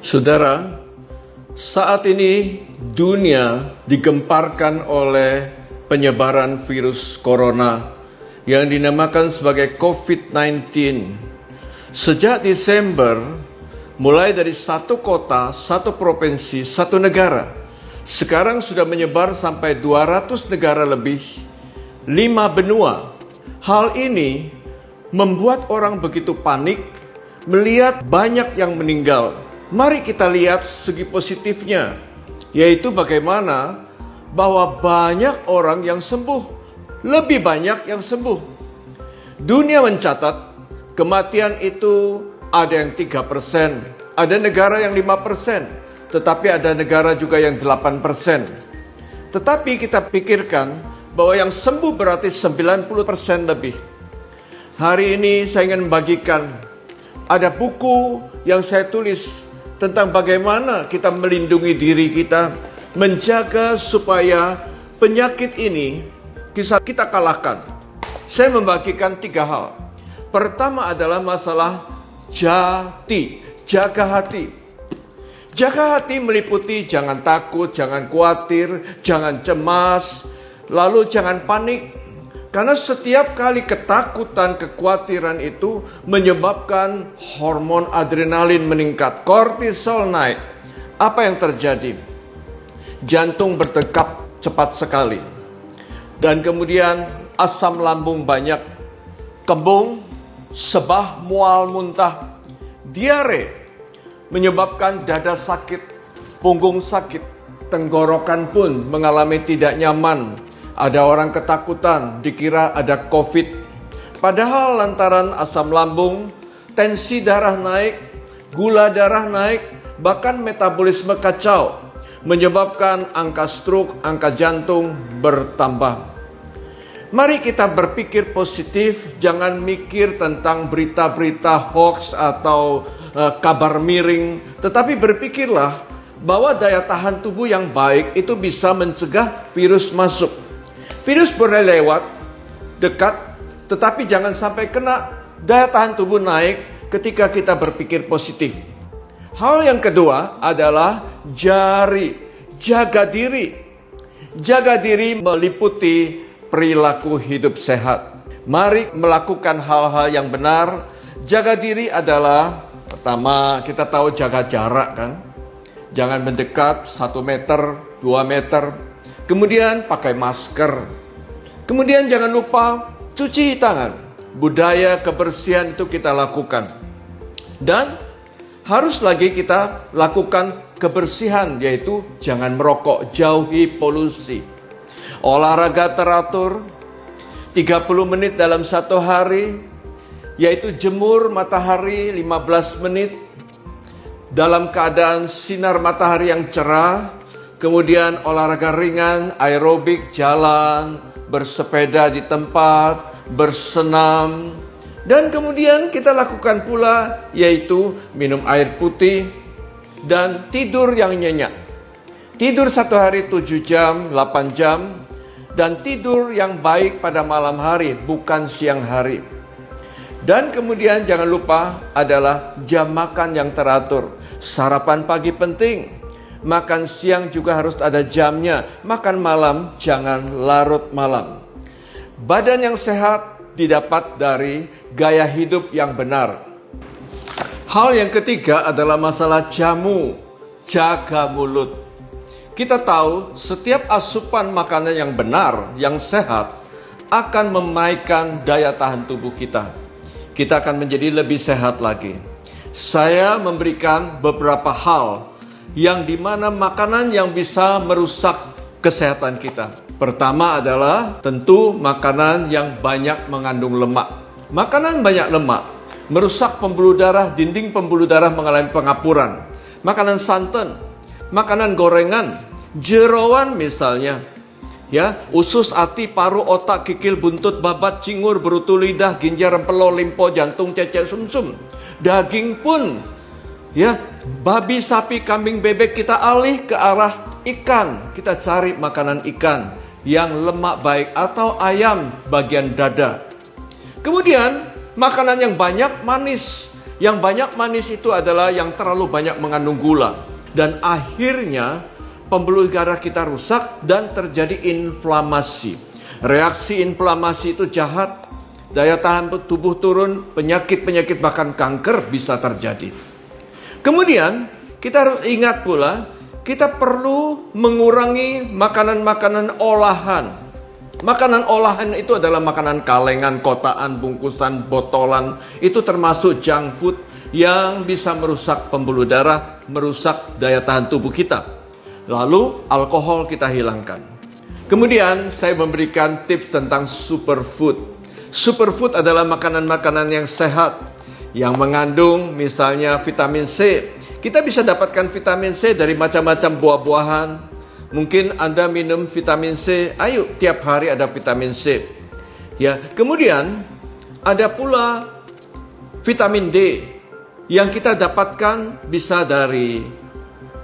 Saudara, saat ini dunia digemparkan oleh penyebaran virus corona yang dinamakan sebagai COVID-19. Sejak Desember, mulai dari satu kota, satu provinsi, satu negara, sekarang sudah menyebar sampai 200 negara lebih, 5 benua. Hal ini membuat orang begitu panik melihat banyak yang meninggal. Mari kita lihat segi positifnya, yaitu bagaimana bahwa banyak orang yang sembuh, lebih banyak yang sembuh. Dunia mencatat kematian itu ada yang 3%, ada negara yang 5%, tetapi ada negara juga yang 8%. Tetapi kita pikirkan bahwa yang sembuh berarti 90% lebih. Hari ini saya ingin membagikan, ada buku yang saya tulis tentang bagaimana kita melindungi diri kita, menjaga supaya penyakit ini bisa kita kalahkan. Saya membagikan 3 hal. Pertama adalah masalah jati, jaga hati. Jaga hati meliputi jangan takut, jangan khawatir, jangan cemas, lalu jangan panik. Karena setiap kali ketakutan, kekhawatiran itu menyebabkan hormon adrenalin meningkat, kortisol naik. Apa yang terjadi? Jantung berdetak cepat sekali. Dan kemudian asam lambung banyak, kembung, sebah, mual, muntah, diare, menyebabkan dada sakit, punggung sakit, tenggorokan pun mengalami tidak nyaman. Ada orang ketakutan, dikira ada COVID. Padahal lantaran asam lambung, tensi darah naik, gula darah naik, bahkan metabolisme kacau, menyebabkan angka stroke, angka jantung bertambah. Mari kita berpikir positif, jangan mikir tentang berita-berita hoax atau kabar miring, tetapi berpikirlah bahwa daya tahan tubuh yang baik itu bisa mencegah virus masuk. Virus boleh lewat, dekat, tetapi jangan sampai kena. Daya tahan tubuh naik ketika kita berpikir positif. Hal yang kedua adalah jaga diri. Jaga diri meliputi perilaku hidup sehat. Mari melakukan hal-hal yang benar. Jaga diri adalah, pertama kita tahu jaga jarak kan. Jangan mendekat 1 meter, 2 meter. Kemudian pakai masker. Kemudian jangan lupa cuci tangan. Budaya kebersihan itu kita lakukan. Dan harus lagi kita lakukan kebersihan, yaitu jangan merokok, jauhi polusi. Olahraga teratur 30 menit dalam 1 hari, yaitu jemur matahari 15 menit dalam keadaan sinar matahari yang cerah. Kemudian olahraga ringan, aerobik, jalan, bersepeda di tempat, bersenam. Dan kemudian kita lakukan pula yaitu minum air putih dan tidur yang nyenyak. Tidur 1 hari 7 jam, 8 jam. Dan tidur yang baik pada malam hari, bukan siang hari. Dan kemudian jangan lupa adalah jam makan yang teratur. Sarapan pagi penting. Makan siang juga harus ada jamnya. Makan malam jangan larut malam. Badan yang sehat didapat dari gaya hidup yang benar. Hal yang ketiga adalah masalah jamu. Jaga mulut. Kita tahu setiap asupan makanan yang benar, yang sehat, akan menaikkan daya tahan tubuh kita. Kita akan menjadi lebih sehat lagi. Saya memberikan beberapa hal yang dimana makanan yang bisa merusak kesehatan kita. Pertama adalah tentu makanan yang banyak mengandung lemak. Makanan banyak lemak merusak pembuluh darah, dinding pembuluh darah mengalami pengapuran. Makanan santan, makanan gorengan, jeroan misalnya, ya, usus, hati, paru, otak, kikil, buntut, babat, cingur, berutu lidah, ginjal, rempelo, limpo, jantung, cecek, sumsum. Daging pun, ya, babi, sapi, kambing, bebek, kita alih ke arah ikan. Kita cari makanan ikan yang lemak baik, atau ayam bagian dada. Kemudian makanan yang banyak manis, Yang banyak manis itu adalah yang terlalu banyak mengandung gula. Dan akhirnya pembuluh darah kita rusak dan terjadi inflamasi. Reaksi inflamasi itu jahat. Daya tahan tubuh turun, penyakit-penyakit bahkan kanker bisa terjadi. Kemudian kita harus ingat pula, kita perlu mengurangi makanan-makanan olahan. Makanan olahan itu adalah makanan kalengan, kotaan, bungkusan, botolan. Itu termasuk junk food yang bisa merusak pembuluh darah, merusak daya tahan tubuh kita. Lalu alkohol kita hilangkan. Kemudian saya memberikan tips tentang superfood. Superfood adalah makanan-makanan yang sehat, yang mengandung misalnya vitamin C. Kita bisa dapatkan vitamin C dari macam-macam buah-buahan. Mungkin Anda minum vitamin C, ayo tiap hari ada vitamin C. Ya, kemudian ada pula vitamin D yang kita dapatkan bisa dari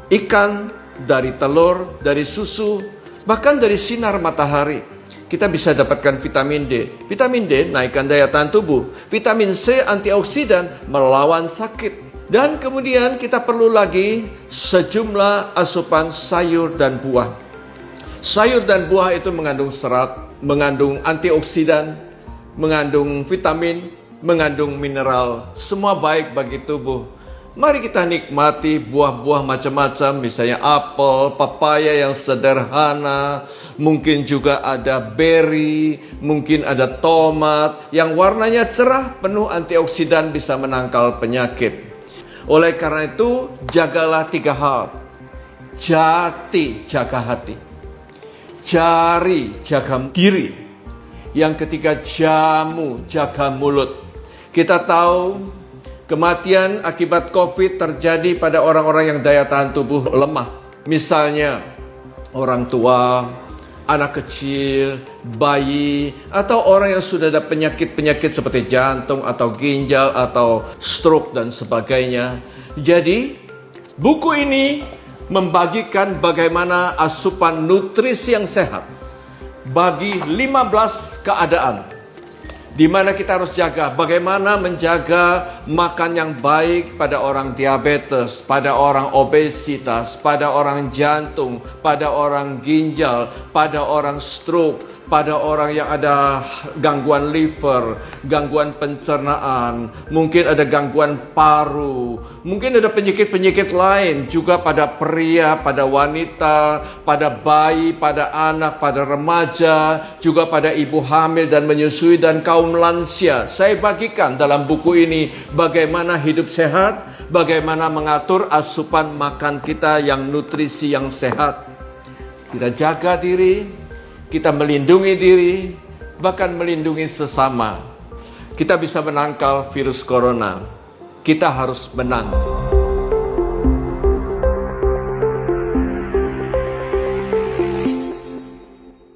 ikan, dari telur, dari susu, bahkan dari sinar matahari. Kita bisa dapatkan vitamin D. Vitamin D naikkan daya tahan tubuh. Vitamin C antioksidan melawan sakit. Dan kemudian kita perlu lagi sejumlah asupan sayur dan buah. Sayur dan buah itu mengandung serat, mengandung antioksidan, mengandung vitamin, mengandung mineral. Semua baik bagi tubuh. Mari kita nikmati buah-buah macam-macam, misalnya apel, papaya yang sederhana, mungkin juga ada beri, mungkin ada tomat yang warnanya cerah, penuh antioksidan, bisa menangkal penyakit. Oleh karena itu, jagalah 3 hal. Jati, jaga hati. Jari, jaga diri. Yang ketiga, jamu, jaga mulut. Kita tahu kematian akibat COVID terjadi pada orang-orang yang daya tahan tubuh lemah. Misalnya orang tua, anak kecil, bayi, atau orang yang sudah ada penyakit-penyakit seperti jantung atau ginjal atau stroke dan sebagainya. Jadi, buku ini membagikan bagaimana asupan nutrisi yang sehat bagi 15 keadaan di mana kita harus jaga, bagaimana menjaga makan yang baik pada orang diabetes, pada orang obesitas, pada orang jantung, pada orang ginjal, pada orang stroke, pada orang yang ada gangguan liver, gangguan pencernaan, mungkin ada gangguan paru, mungkin ada penyakit-penyakit lain juga pada pria, pada wanita, pada bayi, pada anak, pada remaja, juga pada ibu hamil dan menyusui dan kaum lansia. Saya bagikan dalam buku ini bagaimana hidup sehat, bagaimana mengatur asupan makan kita yang nutrisi yang sehat. Kita jaga diri, kita melindungi diri, bahkan melindungi sesama. Kita bisa menangkal virus corona. Kita harus menang.